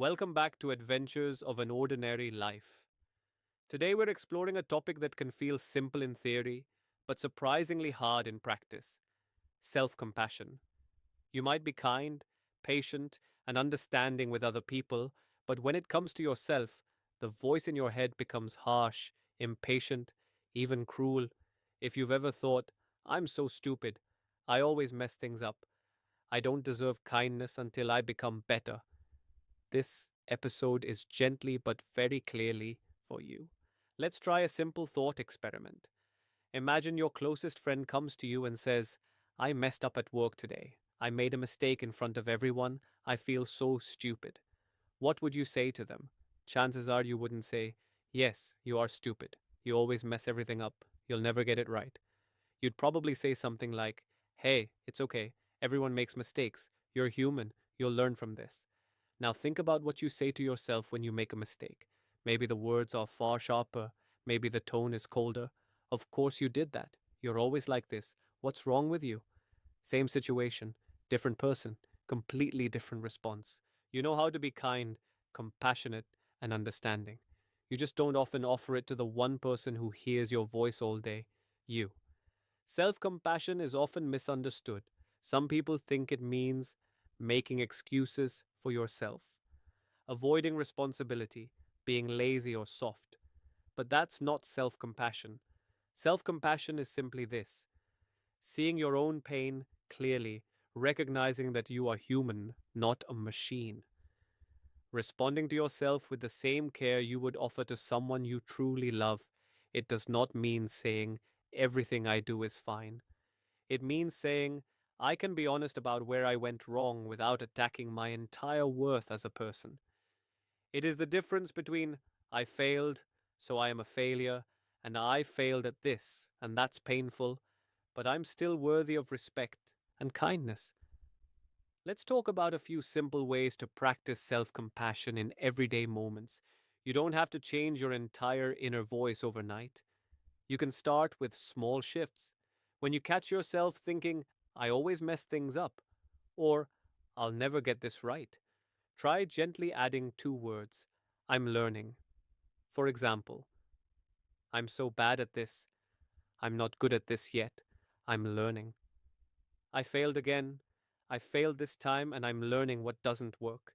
Welcome back to Adventures of an Ordinary Life. Today we're exploring a topic that can feel simple in theory, but surprisingly hard in practice: self compassion. You might be kind, patient, and understanding with other people, but when it comes to yourself, the voice in your head becomes harsh, impatient, even cruel. If you've ever thought, I'm so stupid, I always mess things up, I don't deserve kindness until I become better, this episode is gently but very clearly for you. Let's try a simple thought experiment. Imagine your closest friend comes to you and says, I messed up at work today. I made a mistake in front of everyone. I feel so stupid. What would you say to them? Chances are you wouldn't say, yes, you are stupid. You always mess everything up. You'll never get it right. You'd probably say something like, hey, it's okay. Everyone makes mistakes. You're human. You'll learn from this. Now think about what you say to yourself when you make a mistake. Maybe the words are far sharper. Maybe the tone is colder. Of course you did that. You're always like this. What's wrong with you? Same situation, different person, completely different response. You know how to be kind, compassionate, and understanding. You just don't often offer it to the one person who hears your voice all day, you. Self compassion is often misunderstood. Some people think it means making excuses for yourself, avoiding responsibility, being lazy or soft. But that's not self compassion. Self compassion is simply this: seeing your own pain clearly, recognizing that you are human, not a machine. Responding to yourself with the same care you would offer to someone you truly love. It does not mean saying, everything I do is fine. It means saying, I can be honest about where I went wrong without attacking my entire worth as a person. It is the difference between I failed, so I am a failure, and I failed at this, and that's painful, but I'm still worthy of respect and kindness. Let's talk about a few simple ways to practice self compassion in everyday moments. You don't have to change your entire inner voice overnight. You can start with small shifts. When you catch yourself thinking, I always mess things up, or I'll never get this right, try gently adding two words: I'm learning. For example, I'm so bad at this. I'm not good at this yet. I'm learning. I failed again. I failed this time and I'm learning what doesn't work.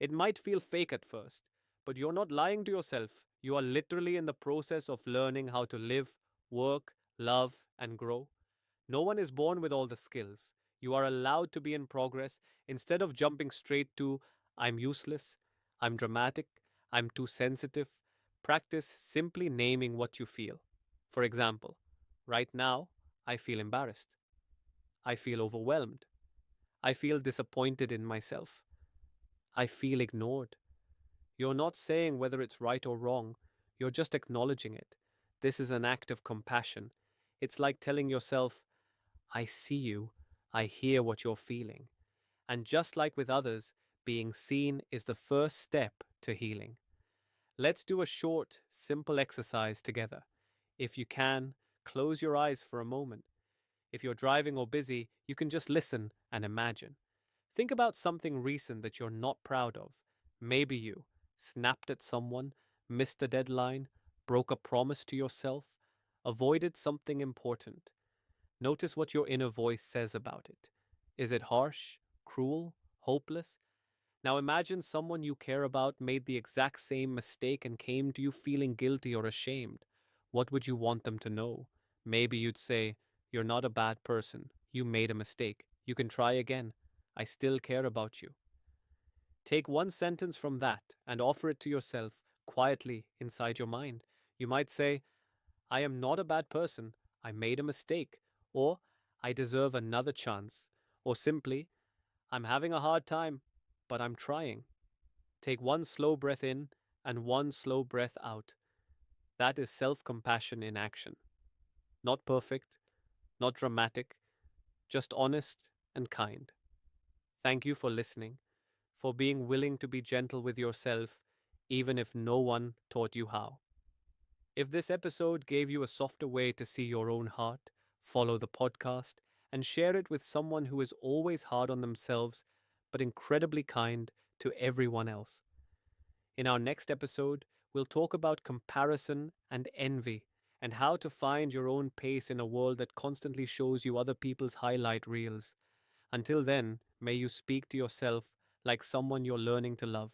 It might feel fake at first, but you're not lying to yourself. You are literally in the process of learning how to live, work, love, and grow. No one is born with all the skills. You are allowed to be in progress instead of jumping straight to, I'm useless, I'm dramatic, I'm too sensitive. Practice simply naming what you feel. For example, right now, I feel embarrassed. I feel overwhelmed. I feel disappointed in myself. I feel ignored. You're not saying whether it's right or wrong, you're just acknowledging it. This is an act of compassion. It's like telling yourself, I see you, I hear what you're feeling. And just like with others, being seen is the first step to healing. Let's do a short, simple exercise together. If you can, close your eyes for a moment. If you're driving or busy, you can just listen and imagine. Think about something recent that you're not proud of. Maybe you snapped at someone, missed a deadline, broke a promise to yourself, avoided something important. Notice what your inner voice says about it. Is it harsh, cruel, hopeless? Now imagine someone you care about made the exact same mistake and came to you feeling guilty or ashamed. What would you want them to know? Maybe you'd say, you're not a bad person. You made a mistake. You can try again. I still care about you. Take one sentence from that and offer it to yourself quietly inside your mind. You might say, I am not a bad person. I made a mistake. Or, I deserve another chance. Or simply, I'm having a hard time, but I'm trying. Take one slow breath in and one slow breath out. That is self compassion in action. Not perfect, not dramatic, just honest and kind. Thank you for listening, for being willing to be gentle with yourself, even if no one taught you how. If this episode gave you a softer way to see your own heart, follow the podcast and share it with someone who is always hard on themselves but incredibly kind to everyone else. In our next episode, we'll talk about comparison and envy and how to find your own pace in a world that constantly shows you other people's highlight reels. Until then, may you speak to yourself like someone you're learning to love.